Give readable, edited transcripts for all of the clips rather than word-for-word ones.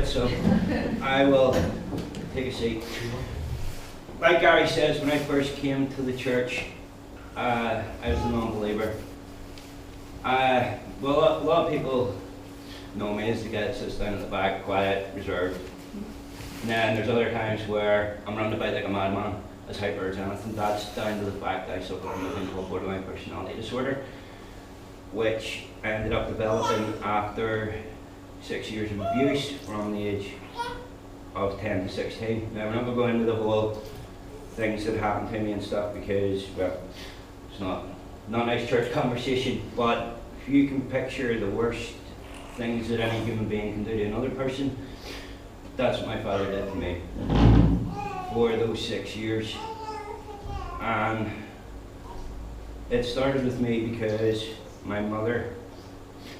So I will take a seat. Like Gary says, when I first came to the church, I was a non-believer. Well, a lot of people know me as the guy that sits down at the back, quiet, reserved. And then there's other times where I'm running about like a madman, as hyper as anything. That's down to the fact that I suffer from a thing called borderline personality disorder, which I ended up developing after 6 years of abuse from the age of 10 to 16. Now, we're not going to go into the whole things that happened to me and stuff because, well, it's not a nice church conversation, but if you can picture the worst things that any human being can do to another person, that's what my father did to me for those 6 years. And it started with me because my mother,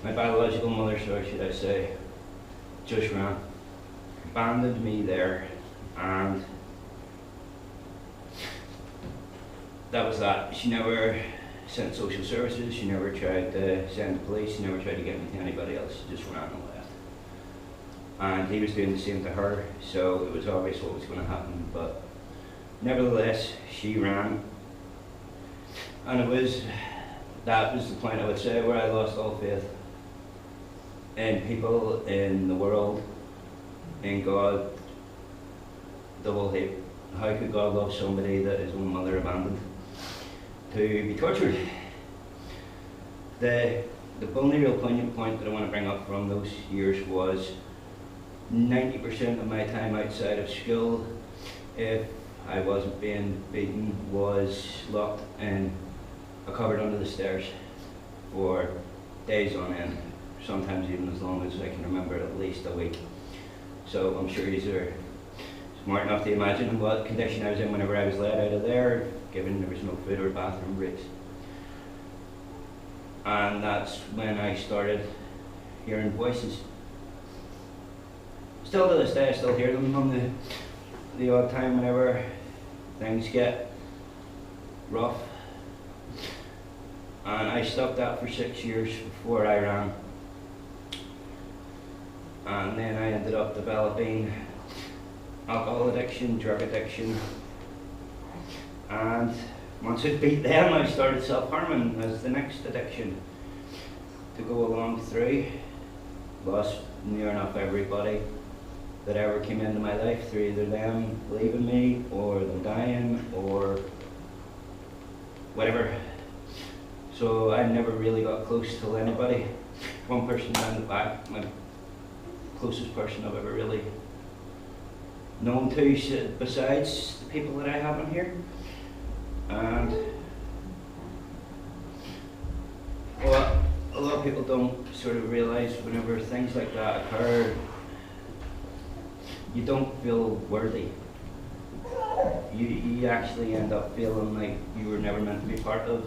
my biological mother, so should I say, just ran, abandoned me there, and that was that. She never sent social services, she never tried to send the police, she never tried to get me to anybody else, she just ran and left. And he was doing the same to her, so it was obvious what was going to happen, but nevertheless, she ran. And that was the point, I would say, where I lost all faith in people, in the world, in God, the whole heap. How could God love somebody that his own mother abandoned to be tortured? The only real poignant point that I want to bring up from those years was 90% of my time outside of school, if I wasn't being beaten, was locked in a cupboard under the stairs for days on end, sometimes even as long as I can remember, at least a week. So I'm sure you are smart enough to imagine what condition I was in whenever I was let out of there, given there was no food or bathroom breaks. And that's when I started hearing voices. Still to this day, I still hear them on the odd time whenever things get rough. And I stuck that for 6 years before I ran. And then I ended up developing alcohol addiction, drug addiction, and once I beat them, I started self-harming as the next addiction to go along through. Lost near enough everybody that ever came into my life through either them leaving me or them dying or whatever. So I never really got close to anybody. One person down the back, my closest person I've ever really known to besides the people that I have in here. And well, a lot of people don't sort of realise whenever things like that occur, you don't feel worthy. You actually end up feeling like you were never meant to be part of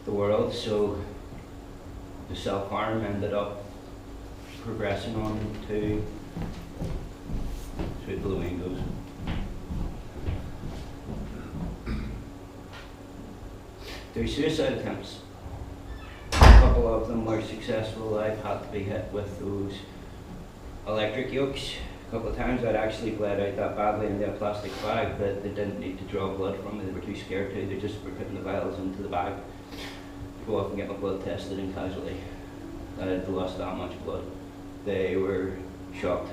the world, so the self-harm ended up progressing on to Sweet Blue Windows. To suicide attempts. A couple of them were successful. I've had to be hit with those electric yokes. A couple of times I'd actually bled out that badly into a plastic bag that they didn't need to draw blood from me. They were too scared to. They just were putting the vials into the bag to go off and get my blood tested in casualty. I had lost that much blood. They were shocked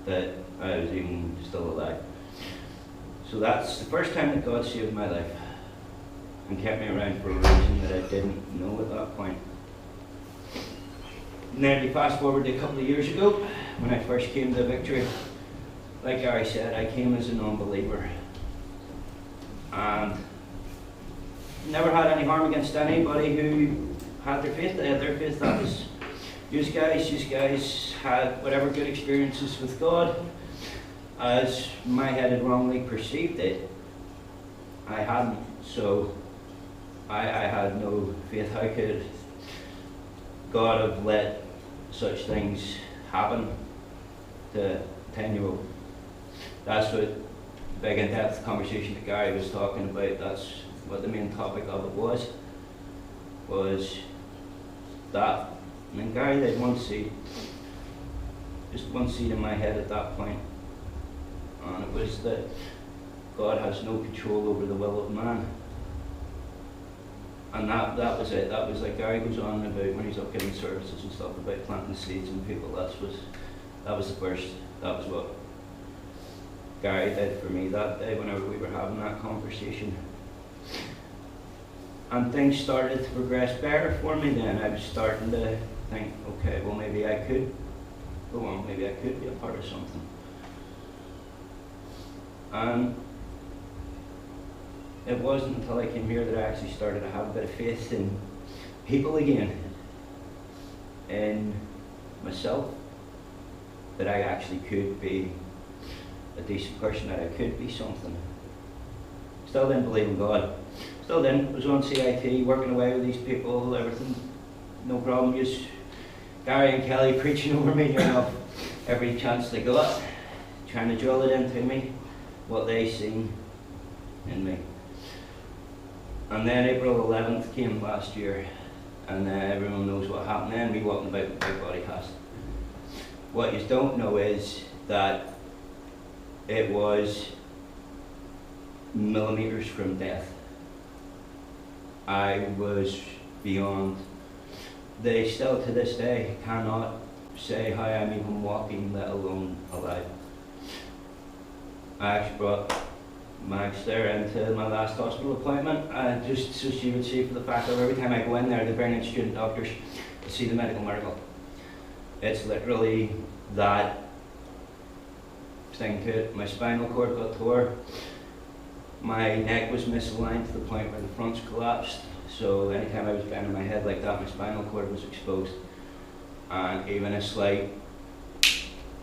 that I was even still alive. So that's the first time that God saved my life and kept me around for a reason that I didn't know at that point. And then we fast forward to a couple of years ago when I first came to Victory. Like Gary said, I came as a non-believer and never had any harm against anybody who had their faith. They had their faith. That was you guys had whatever good experiences with God as my head had wrongly perceived it. I hadn't, so I had no faith. How could God have let such things happen to a 10-year-old? That's what big in-depth conversation that Gary was talking about. That's what the main topic of it was that. I mean, Gary had one seed, just one seed in my head at that point, and it was that God has no control over the will of man. And that was it. That was like Gary goes on about when he's up giving services and stuff about planting seeds in people. That was the first. That was what Gary did for me that day whenever we were having that conversation. And things started to progress better for me then. I was starting to think, okay, well maybe I could go on, maybe I could be a part of something. And it wasn't until I came here that I actually started to have a bit of faith in people again, in myself, that I actually could be a decent person, that I could be something. Still didn't believe in God. Still didn't. Was on CIT, working away with these people, everything, no problem. Just Gary and Kelly preaching over me, every chance they got, trying to drill it into me, what they seen in me. And then April 11th came last year, and everyone knows what happened then. We walking about with big body cast. What you don't know is that it was millimeters from death. I was beyond. They still to this day cannot say how I'm even walking, let alone alive. I actually brought Max there into my last hospital appointment, just so she would see for the fact that every time I go in there, they bring in student doctors to see the medical miracle. It's literally that thing to it. My spinal cord got tore. My neck was misaligned to the point where the fronts collapsed. So anytime I was bending my head like that, my spinal cord was exposed. And even a slight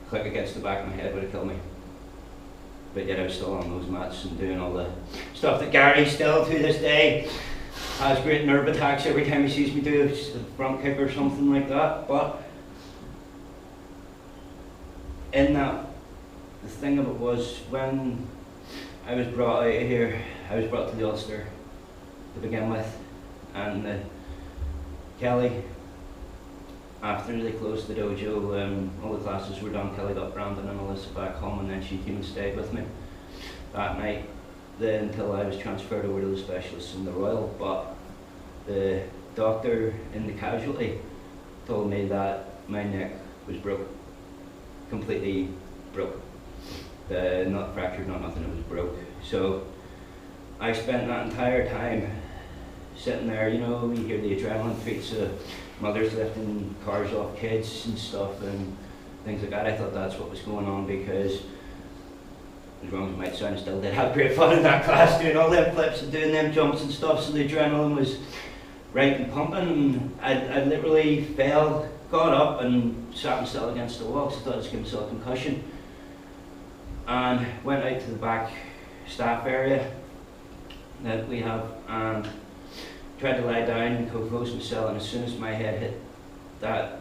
click against the back of my head would have killed me. But yet I was still on those mats and doing all the stuff that Gary still to this day has great nerve attacks every time he sees me do a front kick or something like that. But in that, the thing of it was when I was brought out of here, I was brought to the Ulster to begin with, and Kelly after they closed the dojo, all the classes were done. Kelly got Brandon and Alyssa back home, and then she came and stayed with me that night, until I was transferred over to the specialists in the Royal. But the doctor in the casualty told me that my neck was broke, completely broke. Not fractured, not nothing, it was broke. So I spent that entire time sitting there, you know, you hear the adrenaline tweets of mothers lifting cars off kids and stuff and things like that. I thought that's what was going on, because, as wrong as it might sound, I still did have great fun in that class doing all them flips and doing them jumps and stuff, so the adrenaline was right and pumping. I literally fell, got up and sat myself against the wall because I thought I was giving myself a concussion, and went out to the back staff area that we have and tried to lie down and compose myself, and as soon as my head hit that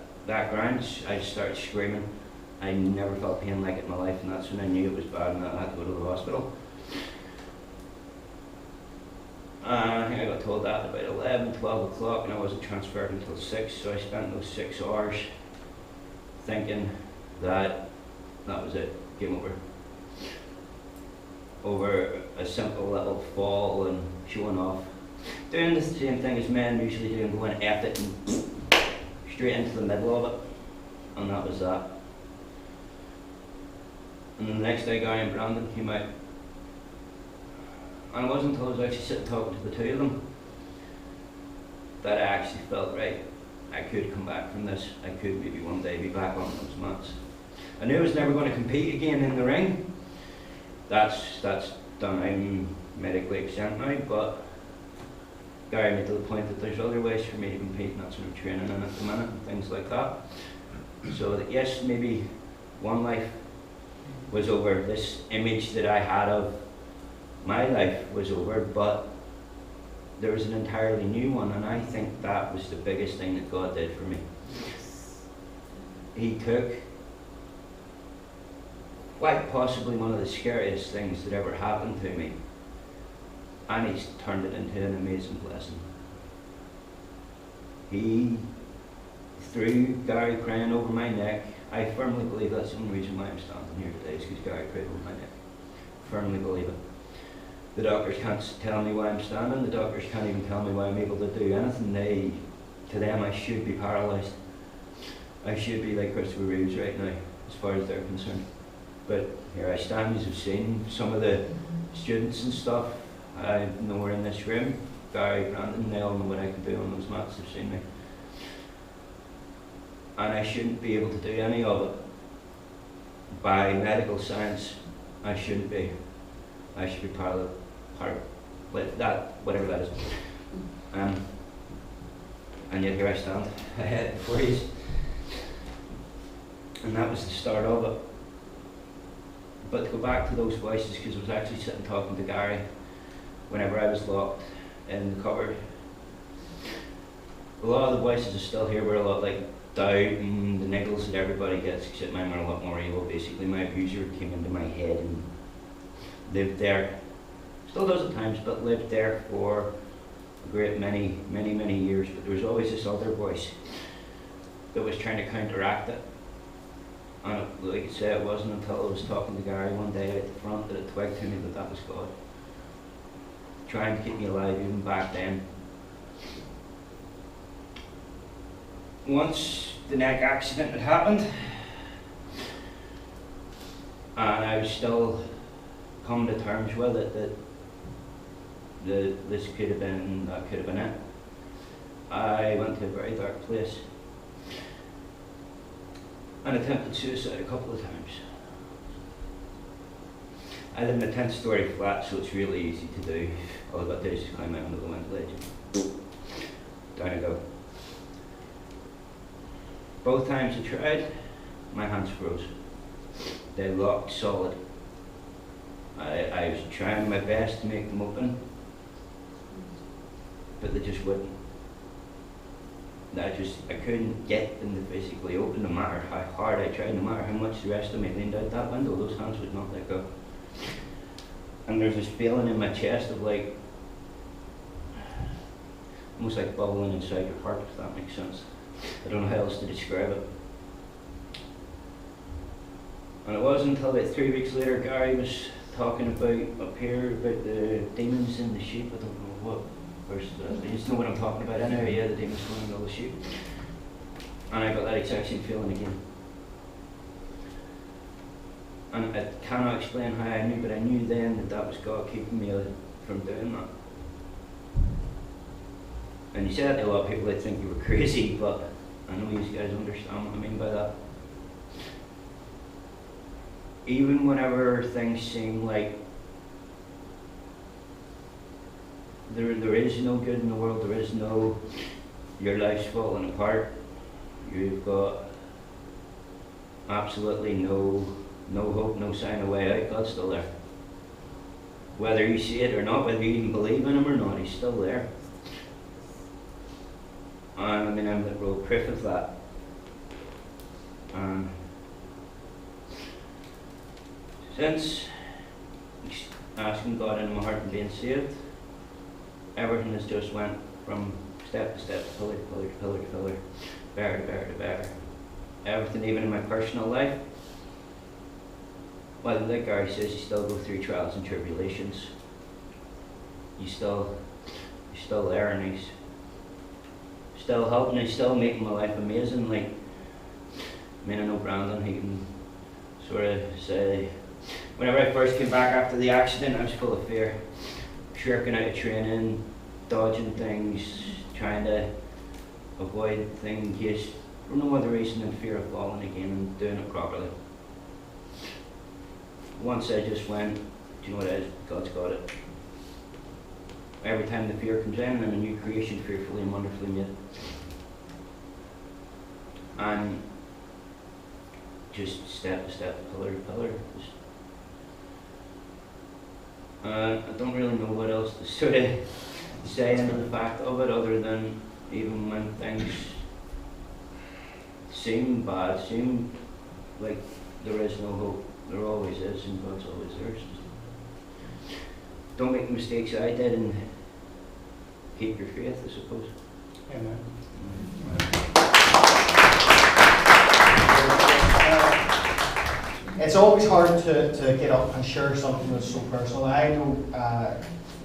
ground, I just started screaming. I never felt pain like it in my life, and that's when I knew it was bad and I had to go to the hospital. I think I got told that about 11, 12 o'clock, and I wasn't transferred until 6, so I spent those 6 hours thinking that that was it, game over. Over a simple little fall and showing off. Doing the same thing as men usually do, and going F it and straight into the middle of it, and that was that. And then the next day, Gary and Brandon came out, and it wasn't until I was actually sitting talking to the two of them that I actually felt, right, I could come back from this. I could maybe one day be back on those mats. I knew I was never going to compete again in the ring. That's done. I'm medically exempt now, but Gary made to the point that there's other ways for me to compete, and that's what I'm training in at the minute and things like that. So that yes, maybe one life was over, this image that I had of my life was over, but there was an entirely new one, and I think that was the biggest thing that God did for me. He took quite possibly one of the scariest things that ever happened to me, and he's turned it into an amazing blessing. He threw Gary crying over my neck. I firmly believe that's the only reason why I'm standing here today, is because Gary cried over my neck. Firmly believe it. The doctors can't tell me why I'm standing. The doctors can't even tell me why I'm able to do anything. To them, I should be paralysed. I should be like Christopher Reeves right now, as far as they're concerned. But here I stand, as you've seen, some of the students and stuff I know are in this room. Gary, Brandon, they all know what I can do on those mats, they've seen me. And I shouldn't be able to do any of it. By medical science, I shouldn't be. I should be part that, whatever that is. And yet here I stand, ahead before you. And that was the start of it. But to go back to those voices, because I was actually sitting talking to Gary whenever I was locked in the cupboard. A lot of the voices are still here, were a lot like doubt and the niggles that everybody gets, except mine were a lot more evil. Basically, my abuser came into my head and lived there. Still does at times, but lived there for a great many years. But there was always this other voice that was trying to counteract it. And like I say, it wasn't until I was talking to Gary one day at the front that it twigged to me that that was God. Trying to keep me alive even back then. Once the neck accident had happened, and I was still coming to terms with it, that this could have been, that could have been it. I went to a very dark place and attempted suicide a couple of times. I live in a 10-story flat, so it's really easy to do. All I've got to do is just climb out onto the window ledge. Down I go. Both times I tried, my hands froze. They locked solid. I was trying my best to make them open, but they just wouldn't. I couldn't get them to physically open, no matter how hard I tried, no matter how much the rest of me leaned out that window, those hands would not let go. And there's this feeling in my chest of like, almost like bubbling inside your heart, if that makes sense. I don't know how else to describe it. And it wasn't until about 3 weeks later Gary was talking about up here about the demons in the sheep. I don't know what verse that. You just know what I'm talking about anyway. Yeah, the demons going in all the sheep. And I got that exact same feeling again. And I cannot explain how I knew, but I knew then that that was God keeping me from doing that. And you say that to a lot of people, they'd think you were crazy, but I know you guys understand what I mean by that. Even whenever things seem like there is no good in the world, there is no, your life's falling apart, you've got absolutely no hope, no sign of way out, God's still there. Whether you see it or not, whether you even believe in Him or not, He's still there. And I mean, I'm the real proof of that. Since asking God into my heart and being saved, everything has just went from step to step, pillar to pillar to pillar to pillar, better to better to better. Everything, even in my personal life. Well, like Gary says, you still go through trials and tribulations. You're still there, and He's still helping, He's still making my life amazing. Like, I mean, I know Brandon, he can sort of say, whenever I first came back after the accident, I was full of fear. Shirking out of training, dodging things, trying to avoid things, just for no other reason than fear of falling again and doing it properly. Once I just went, do you know what it is? God's got it. Every time the fear comes in, I'm a new creation, fearfully and wonderfully made. And just step to step, pillar to pillar. I don't really know what else to sort of say into the fact of it, other than even when things seem bad, seem like there is no hope, there always is, and God's always there. So don't make the mistakes I did, and keep your faith, I suppose. Amen. It's always hard to get up and share something that's so personal. I know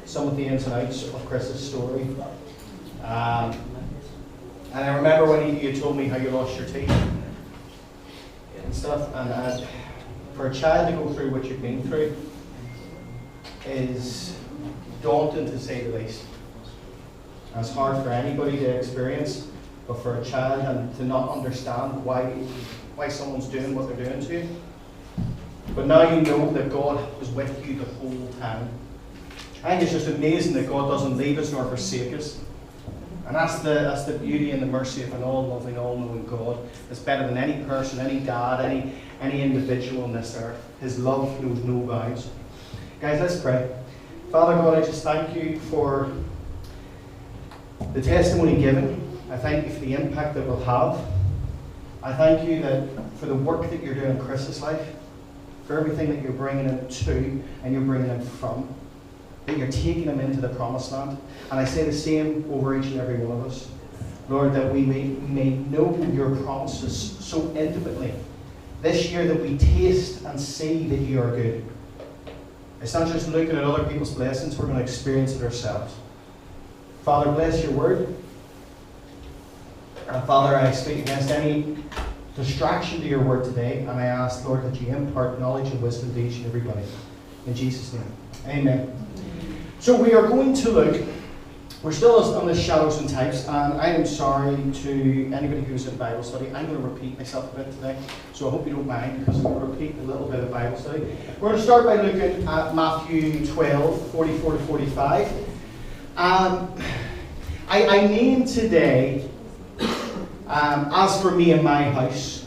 some of the ins and outs of Chris's story. And I remember when you told me how you lost your teeth and stuff. And for a child to go through what you've been through is daunting, to say the least. And it's hard for anybody to experience, but for a child and to not understand why someone's doing what they're doing to you. But now you know that God was with you the whole time. I think it's just amazing that God doesn't leave us nor forsake us. And that's the beauty and the mercy of an all-loving, all-knowing God. It's better than any person, any dad, any individual on this earth. His love knows no bounds. Guys, let's pray. Father God, I just thank you for the testimony given. I thank you for the impact that we'll have. I thank you that for the work that you're doing in Chris's life, for everything that you're bringing him to and you're bringing him from, that you're taking him into the promised land. And I say the same over each and every one of us. Lord, that we may know your promises so intimately this year, that we taste and see that you are good. It's not just looking at other people's blessings, we're going to experience it ourselves. Father, bless your word. And Father, I speak against any distraction to your word today, and I ask, Lord, that you impart knowledge and wisdom to each and everybody. In Jesus' name, amen. So we are going to look, we're still on the shadows and types, and I am sorry to anybody who's in Bible study. I'm going to repeat myself a bit today, so I hope you don't mind, because I'm going to repeat a little bit of Bible study. We're going to start by looking at Matthew 12, 44 to 45. I named today, as for me and my house.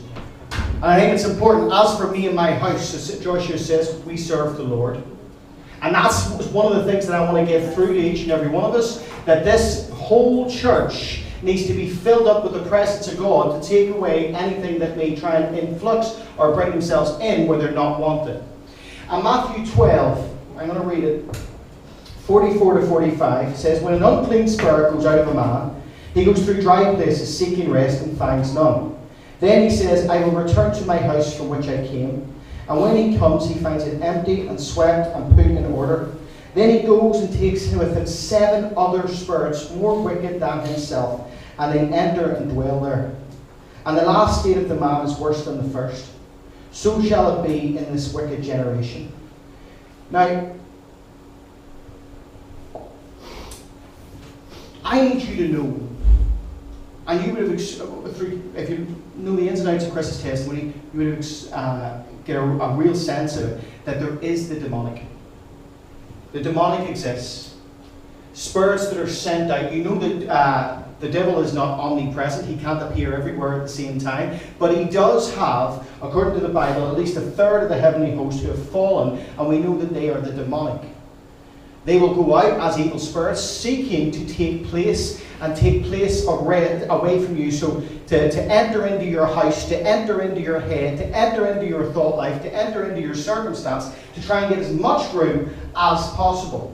And I think it's important, as for me and my house, as Joshua says, we serve the Lord. And that's one of the things that I want to get through to each and every one of us, that this whole church needs to be filled up with the presence of God to take away anything that may try and influx or bring themselves in where they're not wanted. And Matthew 12, I'm going to read it, 44 to 45, says, when an unclean spirit goes out of a man, He goes through dry places, seeking rest, and finds none. Then he says, I will return to my house from which I came. And when he comes, he finds it empty and swept and put in order. Then he goes and takes with him 7 other spirits more wicked than himself, and they enter and dwell there. And the last state of the man is worse than the first. So shall it be in this wicked generation. Now, I need you to know, and you would have, if you know the ins and outs of Chris's testimony, you would have get a real sense of it, that there is the demonic. The demonic exists. Spirits that are sent out. You know that the devil is not omnipresent. He can't appear everywhere at the same time. But he does have, according to the Bible, at least a third of the heavenly host who have fallen, and we know that they are the demonic. They will go out as evil spirits, seeking to take place away from you. So to enter into your house, to enter into your head, to enter into your thought life, to enter into your circumstance, to try and get as much room as possible.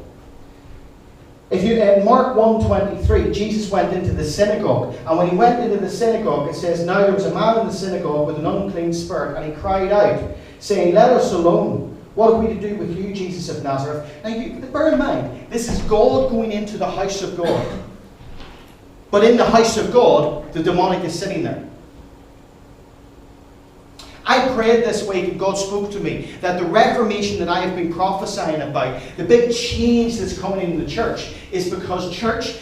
If you in Mark 1:23, Jesus went into the synagogue, and when he went into the synagogue, it says, now there was a man in the synagogue with an unclean spirit, and he cried out, saying, let us alone. What have we to do with you, Jesus of Nazareth? Now, bear in mind, this is God going into the house of God. But in the house of God, the demonic is sitting there. I prayed this week, and God spoke to me, that the reformation that I have been prophesying about, the big change that's coming in the church, is because church,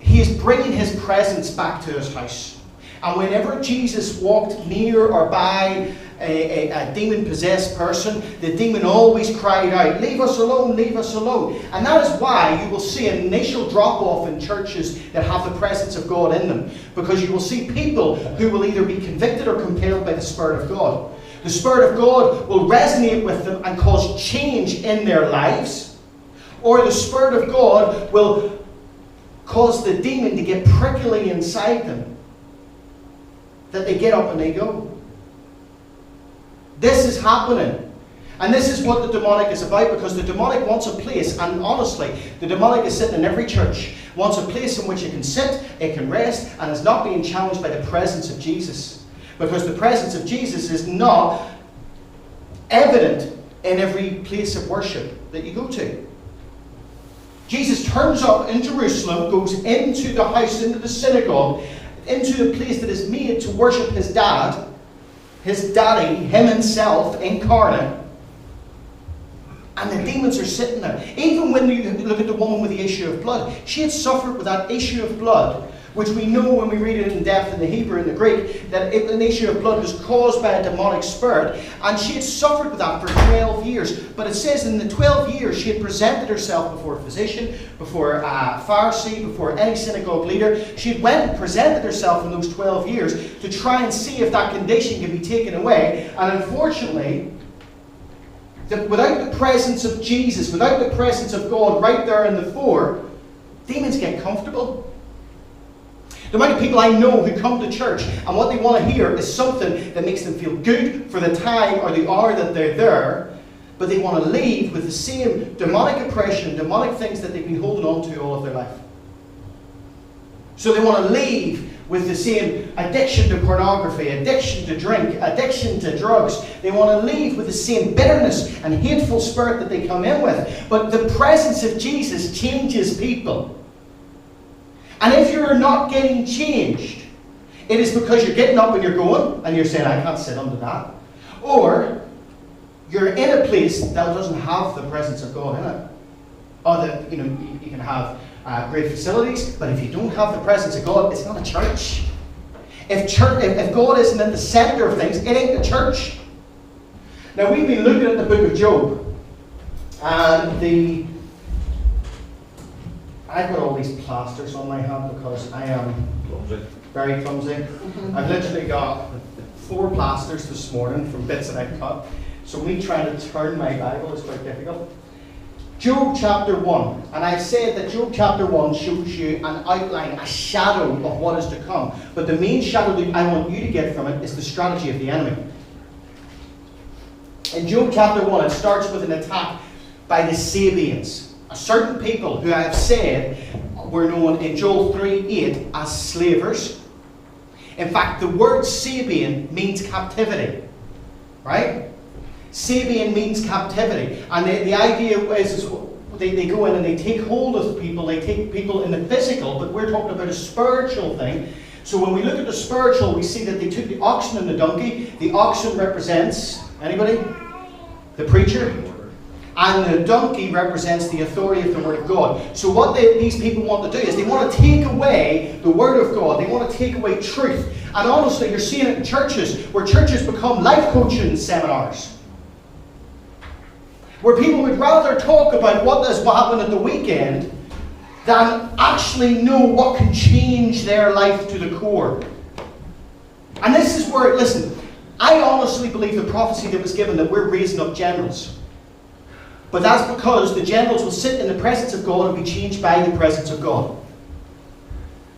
He is bringing His presence back to His house. And whenever Jesus walked near or by a demon-possessed person, the demon always cried out, leave us alone, leave us alone. And that is why you will see an initial drop-off in churches that have the presence of God in them. Because you will see people who will either be convicted or compelled by the Spirit of God. The Spirit of God will resonate with them and cause change in their lives. Or the Spirit of God will cause the demon to get prickly inside them, that they get up and they go. This is happening. And this is what the demonic is about, because the demonic wants a place, and honestly, the demonic is sitting in every church, wants a place in which it can sit, it can rest, and is not being challenged by the presence of Jesus. Because the presence of Jesus is not evident in every place of worship that you go to. Jesus turns up in Jerusalem, goes into the house, into the synagogue, into the place that is made to worship his dad, his daddy, him himself, incarnate. And the demons are sitting there. Even when you look at the woman with the issue of blood, she had suffered with that issue of blood, which we know when we read it in depth in the Hebrew and the Greek, that an issue of blood was caused by a demonic spirit. And she had suffered with that for 12 years. But it says in the 12 years she had presented herself before a physician, before a Pharisee, before any synagogue leader. She had went and presented herself in those 12 years to try and see if that condition could be taken away. And unfortunately, without the presence of Jesus, without the presence of God right there in the fore, demons get comfortable. The amount of people I know who come to church and what they want to hear is something that makes them feel good for the time or the hour that they're there, but they want to leave with the same demonic oppression, demonic things that they've been holding on to all of their life. So they want to leave with the same addiction to pornography, addiction to drink, addiction to drugs. They want to leave with the same bitterness and hateful spirit that they come in with. But the presence of Jesus changes people. And if you're not getting changed, it is because you're getting up and you're going, and you're saying, I can't sit under that. Or you're in a place that doesn't have the presence of God in it. Or that, you can have great facilities, but if you don't have the presence of God, it's not a church. If God isn't in the center of things, it ain't a church. Now, we've been looking at the book of Job, and I've got all these plasters on my hand because I am very clumsy. I've literally got 4 plasters this morning from bits that I've cut. So me trying to turn my Bible is quite difficult. Job chapter 1. And I've said that Job chapter 1 shows you an outline, a shadow of what is to come. But the main shadow that I want you to get from it is the strategy of the enemy. In Job chapter 1, it starts with an attack by the Sabians. A certain people who I have said were known in Joel 3:8 as slavers. In fact, the word Sabian means captivity. Right? Sabian means captivity. And the idea is they go in and they take hold of people, they take people in the physical, but we're talking about a spiritual thing. So when we look at the spiritual, we see that they took the oxen and the donkey. The oxen represents, anybody? The preacher. And the donkey represents the authority of the Word of God. So what these people want to do is they want to take away the Word of God. They want to take away truth. And honestly, you're seeing it in churches, where churches become life coaching seminars. Where people would rather talk about what happened at the weekend than actually know what can change their life to the core. And this is where, listen, I honestly believe the prophecy that was given that we're raising up generals. But that's because the generals will sit in the presence of God and be changed by the presence of God.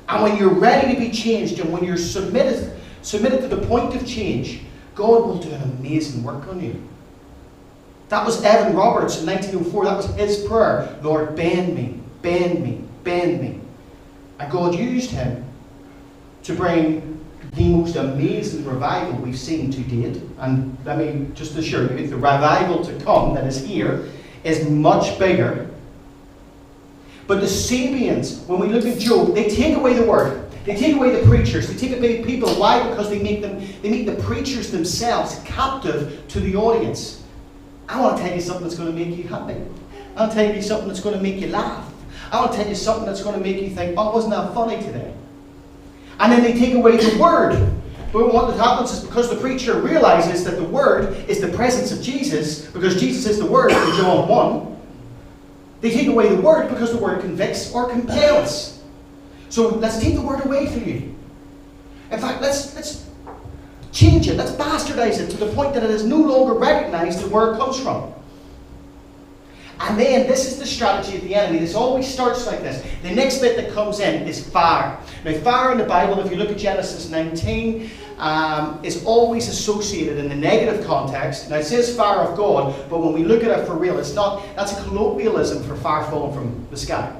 And when you're ready to be changed and when you're submitted to the point of change, God will do an amazing work on you. That was Evan Roberts in 1904. That was his prayer. Lord, bend me, bend me, bend me. And God used him to bring the most amazing revival we've seen to date. And let me just assure you, the revival to come that is here is much bigger. But the Sabians, when we look at Job, they take away the word. They take away the preachers. They take away people. Why? Because they make the preachers themselves captive to the audience. I want to tell you something that's going to make you happy. I want to tell you something that's going to make you laugh. I want to tell you something that's going to make you think, oh, wasn't that funny today? And then they take away the word. But what happens is because the preacher realizes that the word is the presence of Jesus, because Jesus is the word in John 1, they take away the word because the word convicts or compels. So let's take the word away from you. In fact, let's change it. Let's bastardize it to the point that it is no longer recognized where it comes from. And then this is the strategy of the enemy. This always starts like this. The next bit that comes in is fire. Now, fire in the Bible, if you look at Genesis 19, is always associated in the negative context. Now, it says fire of God, but when we look at it for real, it's not. That's a colloquialism for fire falling from the sky.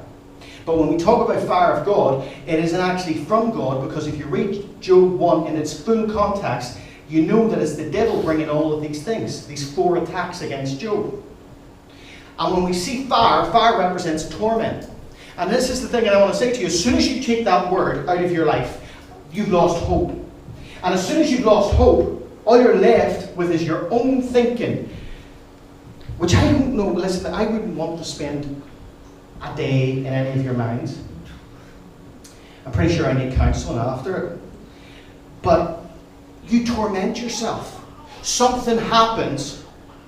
But when we talk about fire of God, it isn't actually from God, because if you read Job 1 in its full context, you know that it's the devil bringing all of these things, these 4 attacks against Job. And when we see fire, fire represents torment. And this is the thing that I want to say to you. As soon as you take that word out of your life, you've lost hope. And as soon as you've lost hope, all you're left with is your own thinking. Which I don't know, listen, I wouldn't want to spend a day in any of your minds. I'm pretty sure I need counselling after it. But you torment yourself. Something happens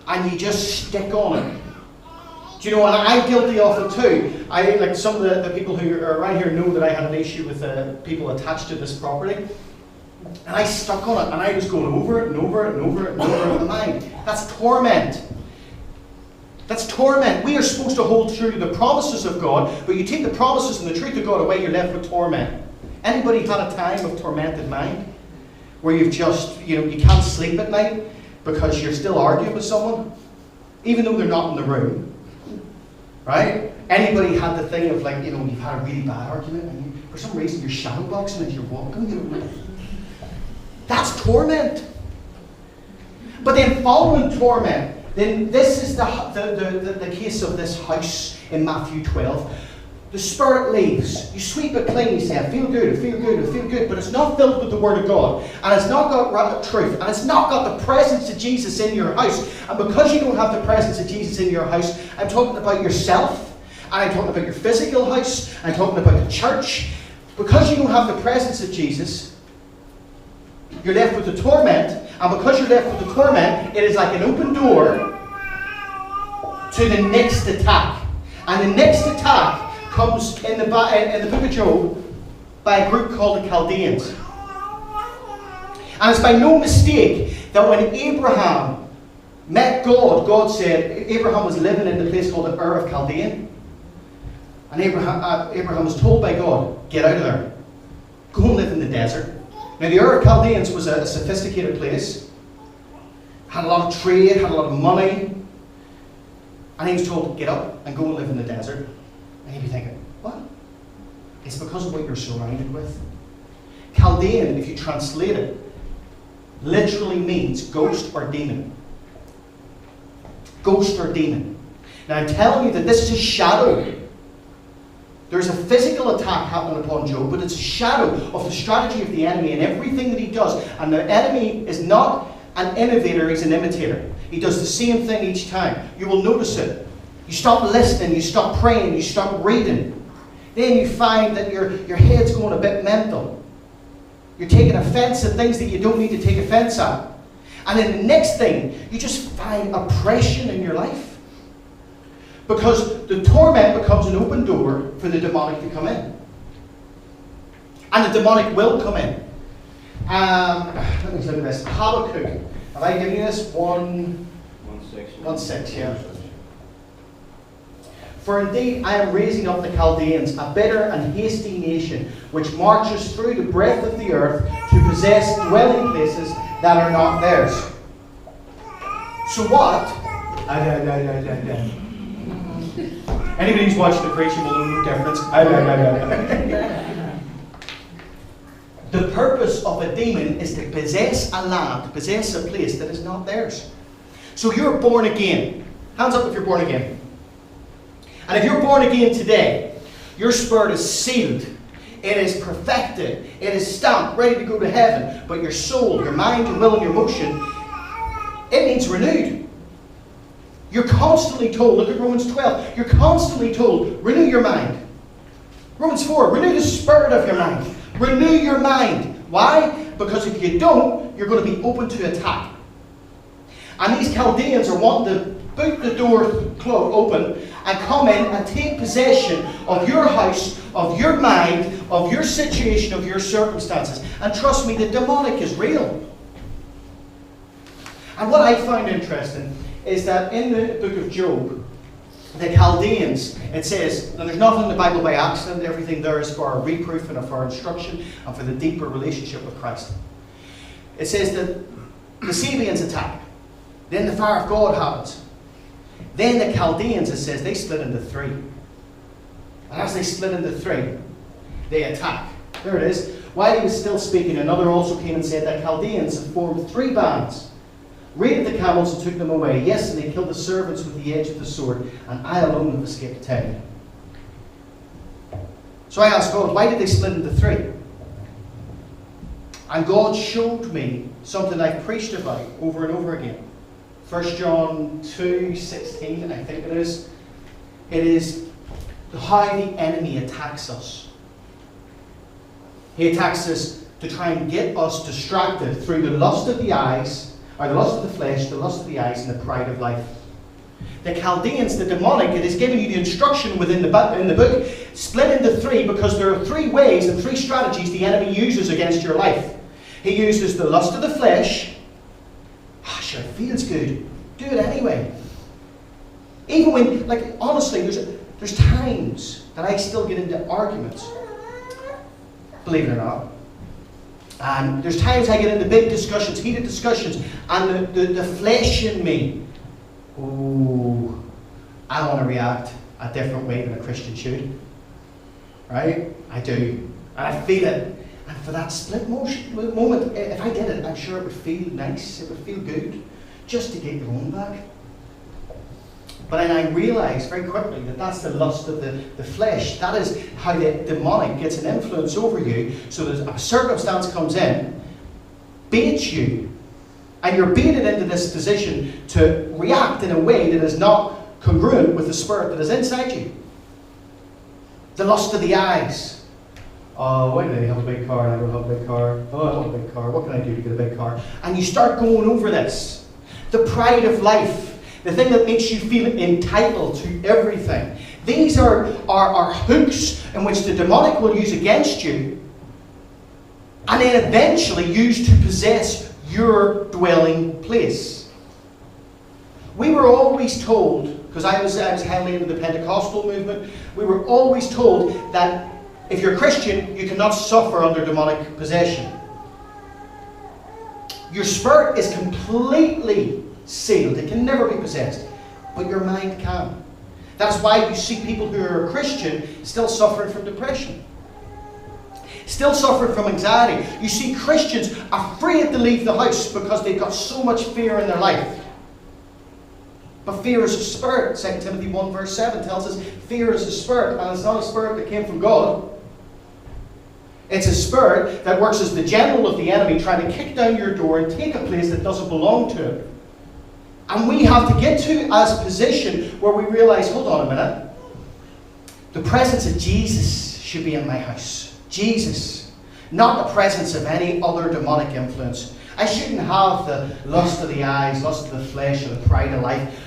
and you just stick on it. Do you know, and I'm guilty of it too. Like some of the people who are around here know that I had an issue with people attached to this property. And I stuck on it, and I was going over it and over it and over it and over it in the mind. That's torment. That's torment. We are supposed to hold true to the promises of God, but you take the promises and the truth of God away, you're left with torment. Anybody had a time of tormented mind? Where you've just, you can't sleep at night because you're still arguing with someone, even though they're not in the room. Right? Anybody had the thing of you've had a really bad argument and for some reason you're shadowboxing as you're walking? That's torment. But then following torment, then this is the case of this house in Matthew 12. The Spirit leaves. You sweep it clean, you say, I feel good, I feel good, I feel good. But it's not filled with the Word of God. And it's not got truth. And it's not got the presence of Jesus in your house. And because you don't have the presence of Jesus in your house, I'm talking about yourself. And I'm talking about your physical house. I'm talking about the church. Because you don't have the presence of Jesus, you're left with the torment. And because you're left with the torment, it is like an open door to the next attack. And the next attack comes in the book of Job by a group called the Chaldeans. And it's by no mistake that when Abraham met God, God said, Abraham was living in the place called the Ur of Chaldean. And Abraham was told by God, get out of there. Go and live in the desert. Now the Ur of Chaldeans was a sophisticated place. Had a lot of trade, had a lot of money. And he was told, get up and go and live in the desert. And he'd be thinking, what? It's because of what you're surrounded with. Chaldean, if you translate it, literally means ghost or demon. Ghost or demon. Now I'm telling you that this is a shadow. There's a physical attack happening upon Job, but it's a shadow of the strategy of the enemy and everything that he does. And the enemy is not an innovator, he's an imitator. He does the same thing each time. You will notice it. You stop listening, you stop praying, you stop reading. Then you find that your head's going a bit mental. You're taking offense at things that you don't need to take offense at. And then the next thing, you just find oppression in your life. Because the torment becomes an open door for the demonic to come in. And the demonic will come in. Let me look at this. Habakkuk. Have I given you this? 1:6, yeah. For indeed I am raising up the Chaldeans, a bitter and hasty nation, which marches through the breadth of the earth to possess dwelling places that are not theirs. So what? Anybody who's watched the preaching will know no difference. The purpose of a demon is to possess a land, possess a place that is not theirs. So you're born again. Hands up if you're born again. And if you're born again today, your spirit is sealed. It is perfected. It is stamped, ready to go to heaven. But your soul, your mind, your will, and your emotion, it needs renewed. You're constantly told, look at Romans 12, you're constantly told, renew your mind. Romans 4, renew the spirit of your mind. Renew your mind. Why? Because if you don't, you're going to be open to attack. And these Chaldeans are wanting to boot the door open and come in and take possession of your house, of your mind, of your situation, of your circumstances. And trust me, the demonic is real. And what I found interesting is that in the book of Job, the Chaldeans, it says, and there's nothing in the Bible by accident, everything there is for our reproof and for our instruction and for the deeper relationship with Christ. It says that the Sabians attack. Then the fire of God happens. Then the Chaldeans, it says, they split into three. And as they split into three, they attack. There it is. While he was still speaking, another also came and said that Chaldeans had formed three bands, raided the camels and took them away. Yes, and they killed the servants with the edge of the sword, and I alone have escaped death. So I asked God, why did they split into three? And God showed me something I've preached about over and over again. 1 John 2:16, I think it is. It is how the enemy attacks us. He attacks us to try and get us distracted through the lust of the eyes, or the lust of the flesh, the lust of the eyes, and the pride of life. The Chaldeans, the demonic, it is giving you the instruction in the book, split into three, because there are three ways and three strategies the enemy uses against your life. He uses the lust of the flesh. Ah, sure, it feels good. Do it anyway. Even when, like, honestly, there's times that I still get into arguments. Believe it or not. And there's times I get into big discussions, heated discussions, and the flesh in me, oh, I want to react a different way than a Christian should. Right? I do. And I feel it. And for that split moment, if I did it, I'm sure it would feel nice, it would feel good, just to get your own back. But then I realised very quickly that that's the lust of the flesh. That is how the demonic gets an influence over you. So that a circumstance comes in, baits you, and you're baited into this position to react in a way that is not congruent with the spirit that is inside you. The lust of the eyes. Oh, why do they have a big car and I don't have a big car? Oh, I want a big car. What can I do to get a big car? And you start going over this. The pride of life. The thing that makes you feel entitled to everything. These are hooks in which the demonic will use against you, and then eventually use to possess your dwelling place. We were always told, because I was heavily into the Pentecostal movement, we were always told that if you're Christian, you cannot suffer under demonic possession. Your spirit is completely sealed. It can never be possessed. But your mind can. That's why you see people who are Christian still suffering from depression. still suffering from anxiety. You see Christians afraid to leave the house because they've got so much fear in their life. But fear is a spirit. 2 Timothy 1 verse 7 tells us fear is a spirit, and it's not a spirit that came from God. It's a spirit that works as the general of the enemy, trying to kick down your door and take a place that doesn't belong to it. And we have to get to as a position where we realize, hold on a minute, the presence of Jesus should be in my house. Jesus, not the presence of any other demonic influence. I shouldn't have the lust of the eyes, lust of the flesh, or the pride of life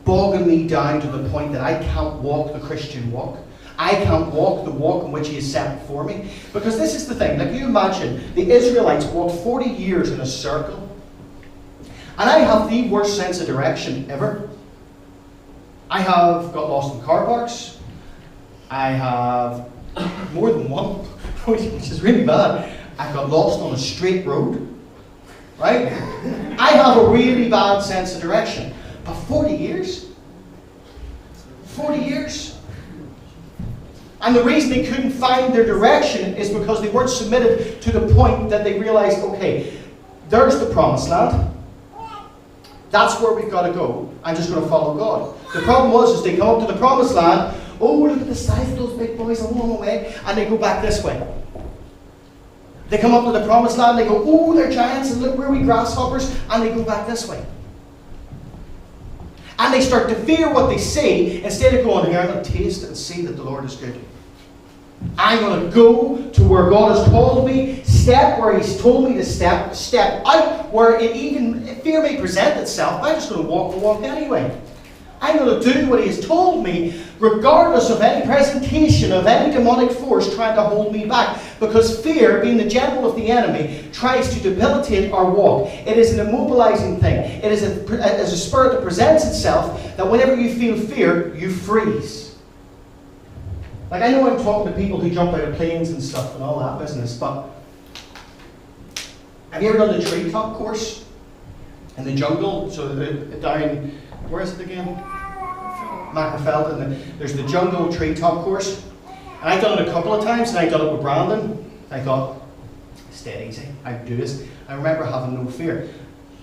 bogging me down to the point that I can't walk the Christian walk. I can't walk the walk in which He has set before me. Because this is the thing, like you imagine, the Israelites walked 40 years in a circle. And I have the worst sense of direction ever. I have got lost in car parks. I have more than one, which is really bad. I got lost on a straight road. Right? I have a really bad sense of direction. But 40 years? 40 years? And the reason they couldn't find their direction is because they weren't submitted to the point that they realized, okay, there's the promised land. That's where we've got to go. I'm just going to follow God. The problem was, they come up to the promised land. Oh, look at the size of those big boys a long way. And they go back this way. They come up to the promised land. They go, oh, they're giants. And look where we grasshoppers. And they go back this way. And they start to fear what they see. Instead of going, here, I'm going to taste and see that the Lord is good. I'm going to go to where God has called me, step where He's told me to step out where fear may present itself. I'm just going to walk the walk anyway. I'm going to do what He has told me, regardless of any presentation of any demonic force trying to hold me back. Because fear, being the general of the enemy, tries to debilitate our walk. It is an immobilizing thing. It is a spirit that presents itself that whenever you feel fear, you freeze. Like, I know I'm talking to people who jump out of planes and stuff and all that business, but have you ever done the treetop course in the jungle? So down, where is it again? Mackerfeld, and there's the jungle treetop course. And I've done it a couple of times, and I've done it with Brandon. I thought, stay easy, I can do this. I remember having no fear.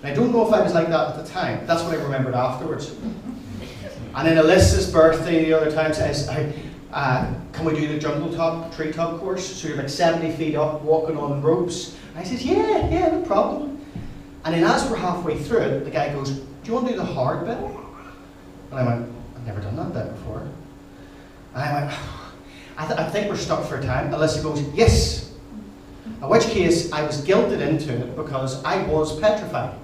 And I don't know if I was like that at the time. That's what I remembered afterwards. And then Alyssa's birthday the other time says, can we do the jungle treetop course? So you're like 70 feet up, walking on ropes. And I said, yeah, no problem. And then as we're halfway through it, the guy goes, do you want to do the hard bit? And I went, I've never done that bit before. And I went, I think we're stuck for time. Alyssa goes, yes. In which case, I was guilted into it because I was petrified.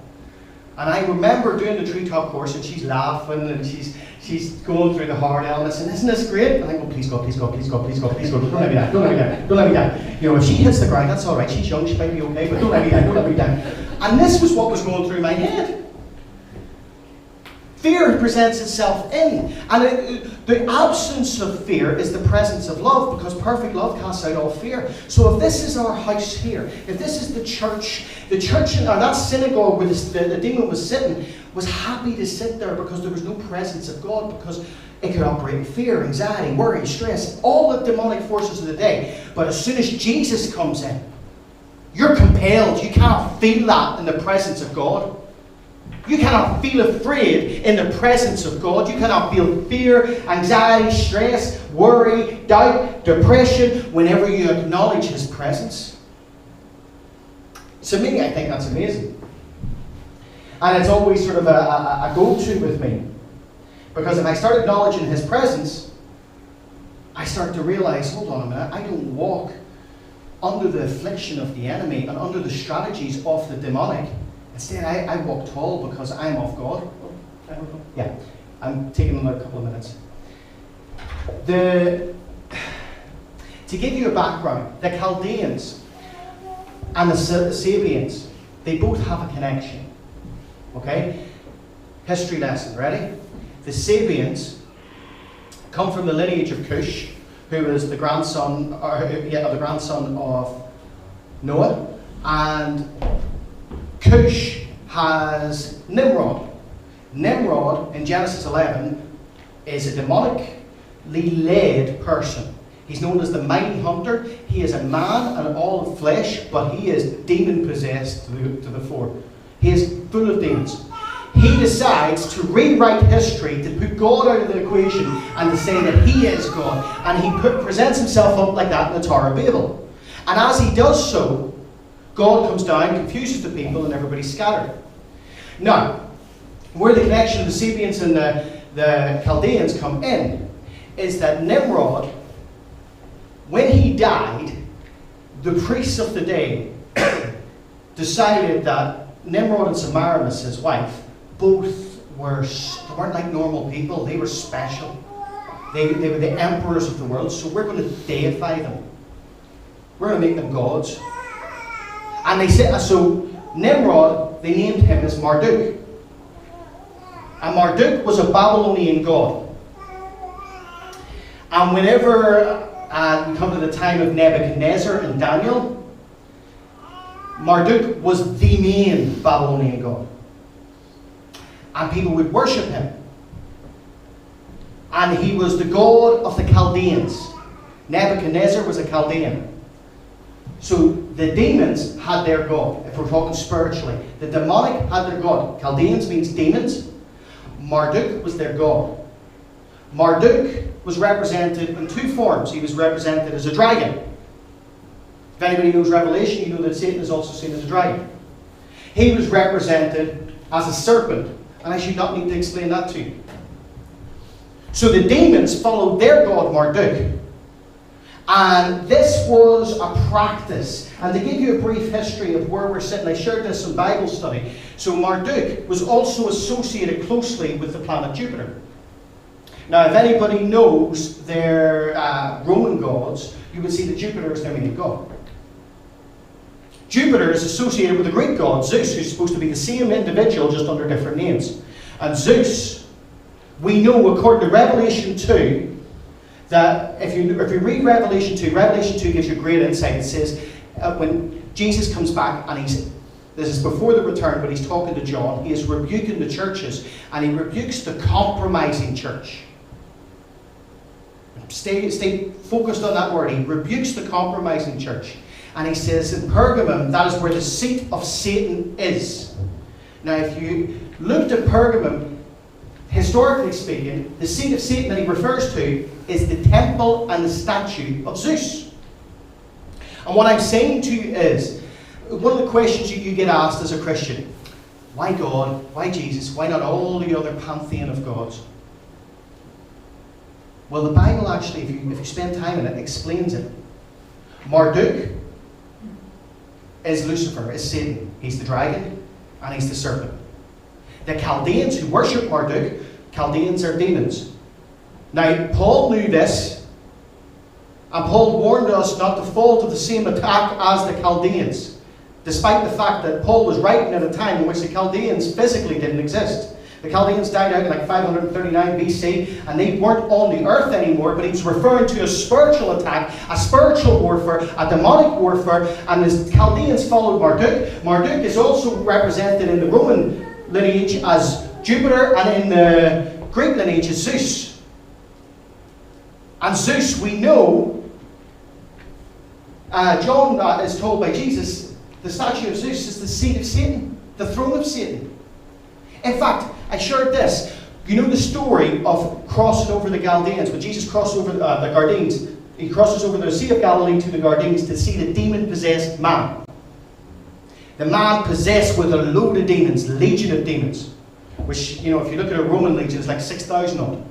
And I remember doing the treetop course, and she's laughing, and she's going through the hard elements, and isn't this great? And I go, please God, please God, please God, please God, please God, don't let me down, don't let me down, don't let me down. You know, if she hits the ground, that's all right, she's young, she might be okay, but don't let me down, don't let me down. And this was what was going through my head. Fear presents itself in. And the absence of fear is the presence of love, because perfect love casts out all fear. So if this is our house here, if this is the church in that synagogue where the demon was sitting, was happy to sit there because there was no presence of God, because it could operate in fear, anxiety, worry, stress, all the demonic forces of the day. But as soon as Jesus comes in, you're compelled. You cannot feel that in the presence of God. You cannot feel afraid in the presence of God. You cannot feel fear, anxiety, stress, worry, doubt, depression whenever you acknowledge His presence. To me, I think that's amazing. And it's always sort of a go-to with me. Because if I start acknowledging His presence, I start to realize, hold on a minute, I don't walk under the affliction of the enemy and under the strategies of the demonic. Instead, I walk tall because I'm of God. Yeah, I'm taking another couple of minutes. To give you a background, the Chaldeans and the Sabians, they both have a connection. Okay? History lesson, ready? The Sabians come from the lineage of Cush, who was the grandson of Noah, and Cush has Nimrod. Nimrod, in Genesis 11, is a demonically led person. He's known as the mighty hunter. He is a man and all of flesh, but he is demon-possessed to the fore. He is full of demons. He decides to rewrite history, to put God out of the equation, and to say that he is God. And he presents himself up like that in the Tower of Babel. And as he does so, God comes down, confuses the people, and everybody's scattered. Now, where the connection of the Sabians and the Chaldeans come in is that Nimrod, when he died, the priests of the day decided that Nimrod and Semiramis, his wife, both weren't like normal people. They were special. They were the emperors of the world, so we're going to deify them. We're going to make them gods. And they said, so Nimrod, they named him as Marduk. And Marduk was a Babylonian god. And whenever we come to the time of Nebuchadnezzar and Daniel, Marduk was the main Babylonian god. And people would worship him. And he was the god of the Chaldeans. Nebuchadnezzar was a Chaldean. So the demons had their god, if we're talking spiritually. The demonic had their god. Chaldeans means demons. Marduk was their god. Marduk was represented in two forms. He was represented as a dragon. If anybody knows Revelation, you know that Satan is also seen as a dragon. He was represented as a serpent. And I should not need to explain that to you. So the demons followed their god Marduk. And this was a practice. And to give you a brief history of where we're sitting, I shared this in Bible study. So Marduk was also associated closely with the planet Jupiter. Now, if anybody knows their Roman gods, you would see that Jupiter is their main god. Jupiter is associated with the Greek god Zeus, who's supposed to be the same individual, just under different names. And Zeus, we know according to Revelation 2, that if you read Revelation 2 gives you great insight. It says when Jesus comes back, and this is before the return, but he's talking to John, he is rebuking the churches, and he rebukes the compromising church. Stay focused on that word. He rebukes the compromising church. And he says in Pergamum, that is where the seat of Satan is. Now, if you looked at Pergamum, historically speaking, the seat of Satan that he refers to is the temple and the statue of Zeus. And what I'm saying to you is, one of the questions you get asked as a Christian, why God? Why Jesus? Why not all the other pantheon of gods? Well, the Bible actually, if you spend time in it, explains it. Marduk is Lucifer, is Satan. He's the dragon and he's the serpent. The Chaldeans who worship Marduk, Chaldeans are demons. Now, Paul knew this, and Paul warned us not to fall to the same attack as the Chaldeans, despite the fact that Paul was writing at a time in which the Chaldeans physically didn't exist. The Chaldeans died out in like 539 BC, and they weren't on the earth anymore, but he was referring to a spiritual attack, a spiritual warfare, a demonic warfare, and the Chaldeans followed Marduk. Marduk is also represented in the Roman lineage as Jupiter, and in the Greek lineage as Zeus. And Zeus, we know, John is told by Jesus, the statue of Zeus is the seat of Satan, the throne of Satan. In fact, I shared this. You know the story of crossing over the Chaldeans, when Jesus crossed over the Gardanes. He crosses over the Sea of Galilee to the Gardanes to see the demon-possessed man. The man possessed with a load of demons, legion of demons. Which, you know, if you look at a Roman legion, it's like 6,000 of them.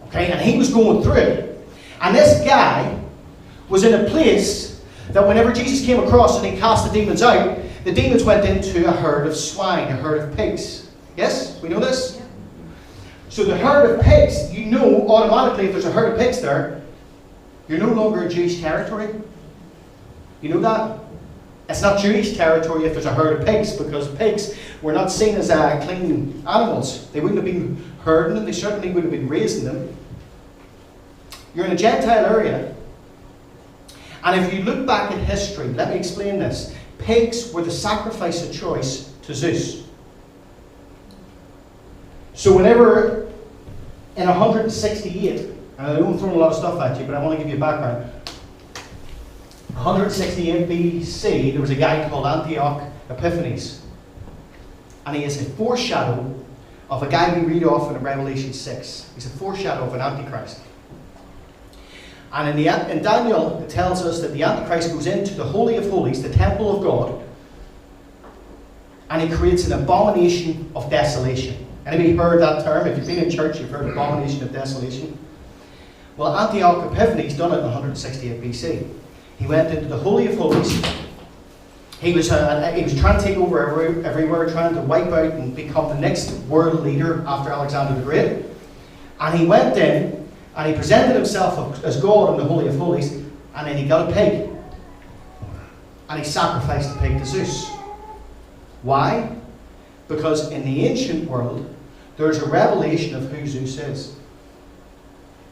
Okay, and he was going through it. And this guy was in a place that whenever Jesus came across and he cast the demons out, the demons went into a herd of swine, a herd of pigs. Yes? We know this? Yeah. So the herd of pigs, you know automatically if there's a herd of pigs there, you're no longer in Jewish territory. You know that? It's not Jewish territory if there's a herd of pigs, because pigs were not seen as clean animals. They wouldn't have been herding them, they certainly would have been raising them. You're in a Gentile area. And if you look back at history, let me explain this. Pigs were the sacrifice of choice to Zeus. So whenever in 168, And I know I'm throwing a lot of stuff at you, but I want to give you a background. 168 BC, there was a guy called Antioch Epiphanes. And he is a foreshadow of a guy we read off in Revelation 6. He's a foreshadow of an Antichrist. And in Daniel, it tells us that the Antichrist goes into the Holy of Holies, the temple of God, and he creates an abomination of desolation. Anybody heard that term? If you've been in church, you've heard abomination of desolation. Well, Antioch Epiphanes done it in 168 BC. He went into the Holy of Holies. He was trying to take over everywhere, trying to wipe out and become the next world leader after Alexander the Great. And he went in and he presented himself as God in the Holy of Holies, and then he got a pig. And he sacrificed the pig to Zeus. Why? Because in the ancient world, there's a revelation of who Zeus is.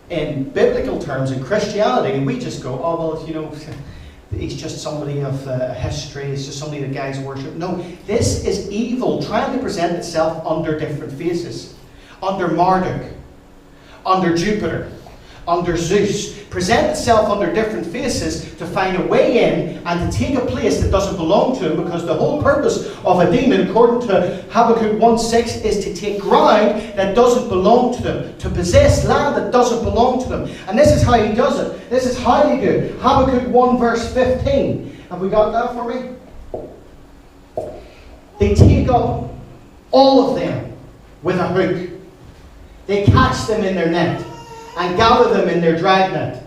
In biblical terms, in Christianity, we just go, oh, well, you know, he's just somebody of history, he's just somebody that guys worship. No, this is evil trying to present itself under different faces. Under Marduk, under Jupiter, under Zeus. Present itself under different faces to find a way in and to take a place that doesn't belong to him, because the whole purpose of a demon, according to Habakkuk 1:6, is to take ground that doesn't belong to them, to possess land that doesn't belong to them. And this is how he does it. This is highly good. Habakkuk 1 verse 15. Have we got that for me? They take up all of them with a hook. They catch them in their net and gather them in their dragnet.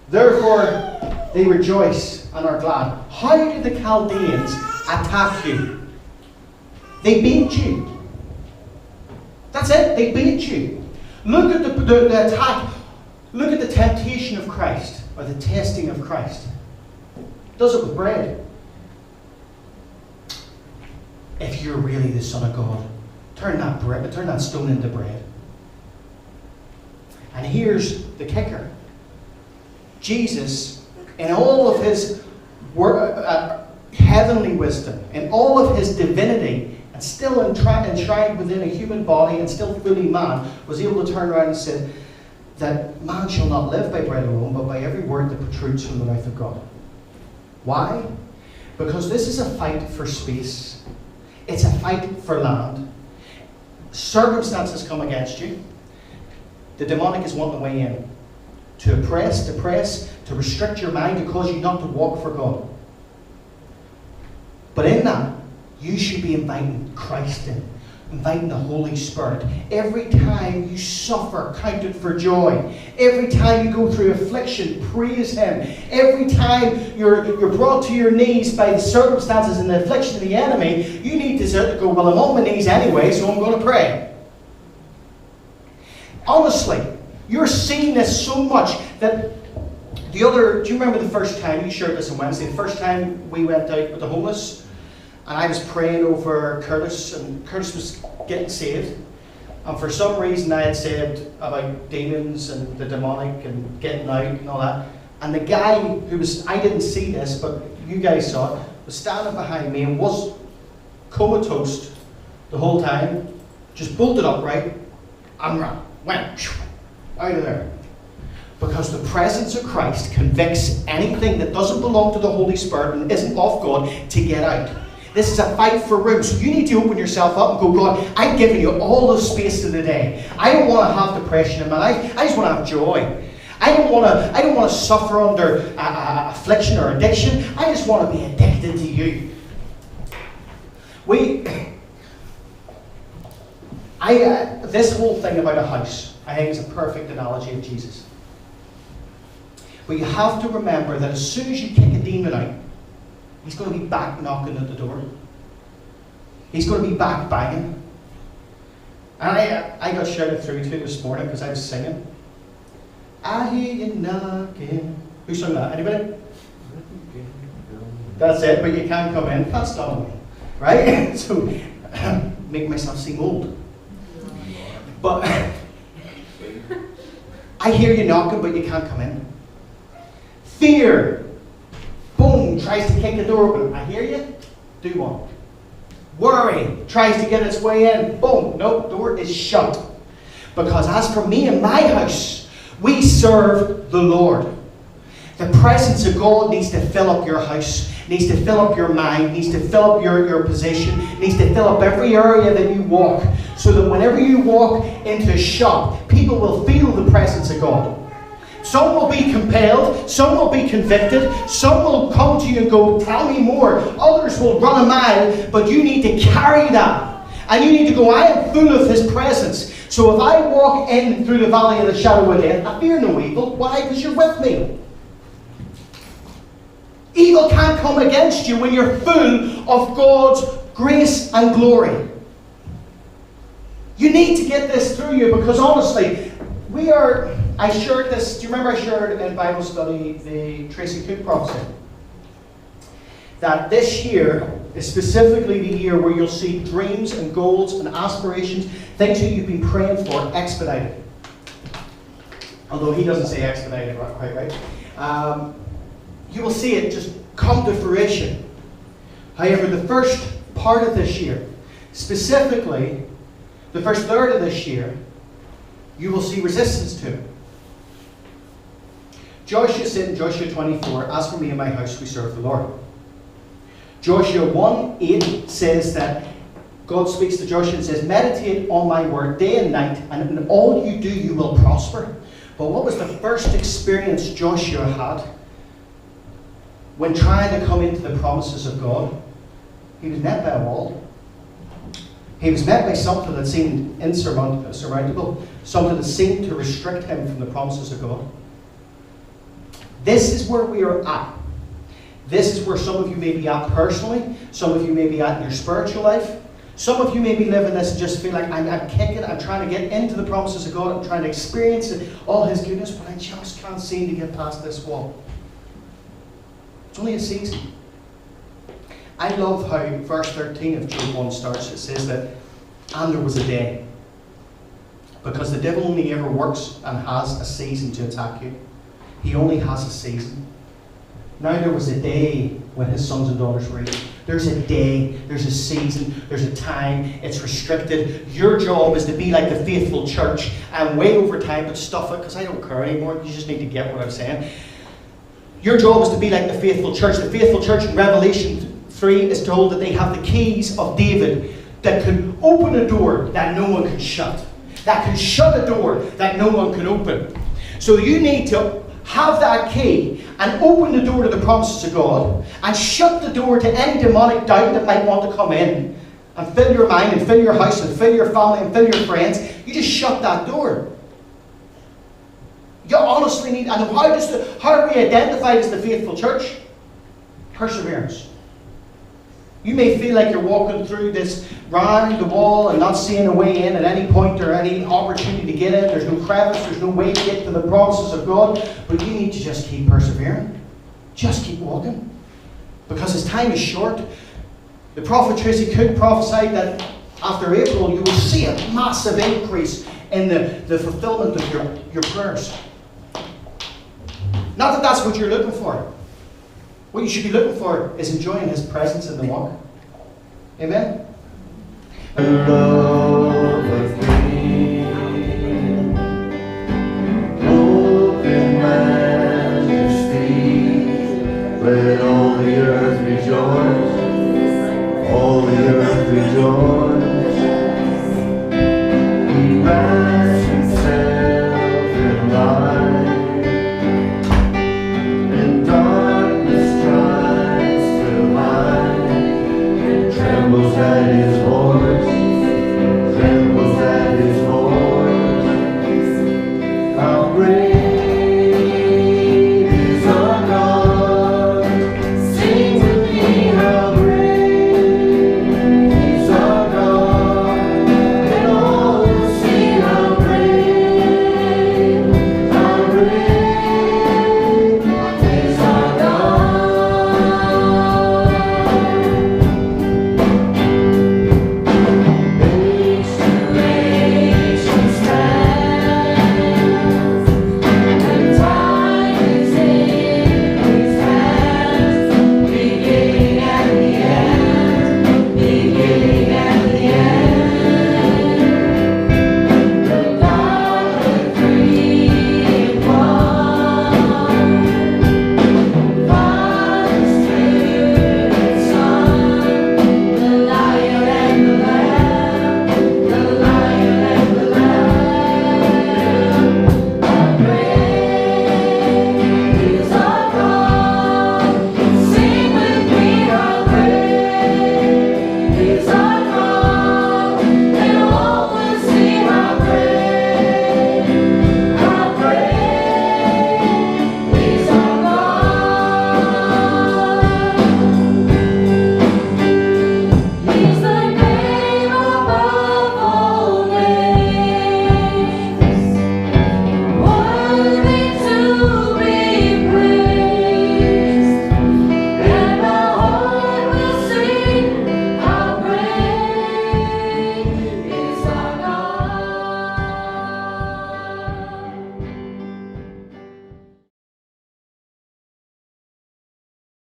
Therefore they rejoice and are glad. How did the Chaldeans attack you? They beat you. That's it. They beat you. Look at the attack. Look at the temptation of Christ, or the testing of Christ. Does it with bread. If you're really the Son of God, turn that stone into bread. And here's the kicker. Jesus, in all of his heavenly wisdom, in all of his divinity, and still enshrined within a human body and still fully man, was able to turn around and say that man shall not live by bread alone, but by every word that protrudes from the mouth of God. Why? Because this is a fight for space. It's a fight for land. Circumstances come against you. The demonic is wanting a way in. To oppress, to restrict your mind, to cause you not to walk for God. But in that, you should be inviting Christ in. Inviting the Holy Spirit. Every time you suffer, count it for joy. Every time you go through affliction, praise Him. Every time you're brought to your knees by the circumstances and the affliction of the enemy, you need to go, well, I'm on my knees anyway, so I'm going to pray. Honestly, you're seeing this so much that do you remember the first time, you shared this on Wednesday, the first time we went out with the homeless, and I was praying over Curtis, and Curtis was getting saved, and for some reason I had said about demons and the demonic and getting out and all that, and the guy who was, I didn't see this, but you guys saw it, was standing behind me and was comatose the whole time, just bolted upright, and went out of there. Because the presence of Christ convicts anything that doesn't belong to the Holy Spirit and isn't of God to get out. This is a fight for room. So you need to open yourself up and go, God, I'm giving you all the space of the day. I don't want to have depression in my life. I just want to have joy. I don't want to suffer under affliction or addiction. I just want to be addicted to you. This whole thing about a house, I think, is a perfect analogy of Jesus. But you have to remember that as soon as you kick a demon out, he's going to be back knocking at the door. He's going to be back banging. And I got shouted through to this morning because I was singing. I hear you knocking. Who sang that? Anybody? That's it, but you can't come in. That's not me. Right? So, make myself seem old. But I hear you knocking, but you can't come in. Fear, boom, tries to kick the door open. I hear you, do one. Worry tries to get its way in. Boom, nope, door is shut. Because as for me and my house, We serve the Lord. The presence of God needs to fill up your house, needs to fill up your mind, needs to fill up your position, needs to fill up every area that you walk, so that whenever you walk into a shop, people will feel the presence of God. Some will be compelled, some will be convicted, some will come to you and go, tell me more. Others will run a mile, but you need to carry that. And you need to go, I am full of His presence. So if I walk in through the valley of the shadow of death, I fear no evil. Why? Because you're with me. Evil can't come against you when you're full of God's grace and glory. You need to get this through you, because honestly, I shared this, do you remember I shared in Bible study the Tracy Cook prophecy? That this year is specifically the year where you'll see dreams and goals and aspirations, things that you've been praying for, expedited. Although he doesn't say expedited quite right. You will see it just come to fruition. However, the first part of this year, specifically the first third of this year, you will see resistance to it. Joshua said in Joshua 24, as for me and my house, we serve the Lord. Joshua 1:8 says that God speaks to Joshua and says, meditate on my word day and night, and in all you do, you will prosper. But what was the first experience Joshua had when trying to come into the promises of God? He was met by a wall. He was met by something that seemed insurmountable, something that seemed to restrict him from the promises of God. This is where we are at. This is where some of you may be at personally. Some of you may be at in your spiritual life. Some of you may be living this and just feel like I'm kicking, I'm trying to get into the promises of God, I'm trying to experience all His goodness, but I just can't seem to get past this wall. It's only a season. I love how verse 13 of Job 1 starts. It says that, and there was a day. Because the devil only ever works and has a season to attack you. He only has a season. Now there was a day when his sons and daughters were eating. There's a day, there's a season, there's a time, it's restricted. Your job is to be like the faithful church. I'm way over time, but stuff it, because I don't care anymore. You just need to get what I'm saying. Your job is to be like the faithful church. The faithful church in Revelation 3 is told that they have the keys of David that can open a door that no one can shut. That can shut a door that no one can open. So you need to have that key and open the door to the promises of God and shut the door to any demonic doubt that might want to come in and fill your mind and fill your house and fill your family and fill your friends. You just shut that door. You honestly need, and how are we identified as the faithful church? Perseverance. You may feel like you're walking through this round the wall and not seeing a way in at any point or any opportunity to get in. There's no crevice, there's no way to get to the promises of God. But you need to just keep persevering. Just keep walking. Because His time is short. The prophet Tracy Cook prophesied that after April you will see a massive increase in the fulfillment of your prayers. Not that that's what you're looking for. What you should be looking for is enjoying His presence in the walk. Amen? Love of me, open majesty, let all the earth rejoice, all the earth rejoice.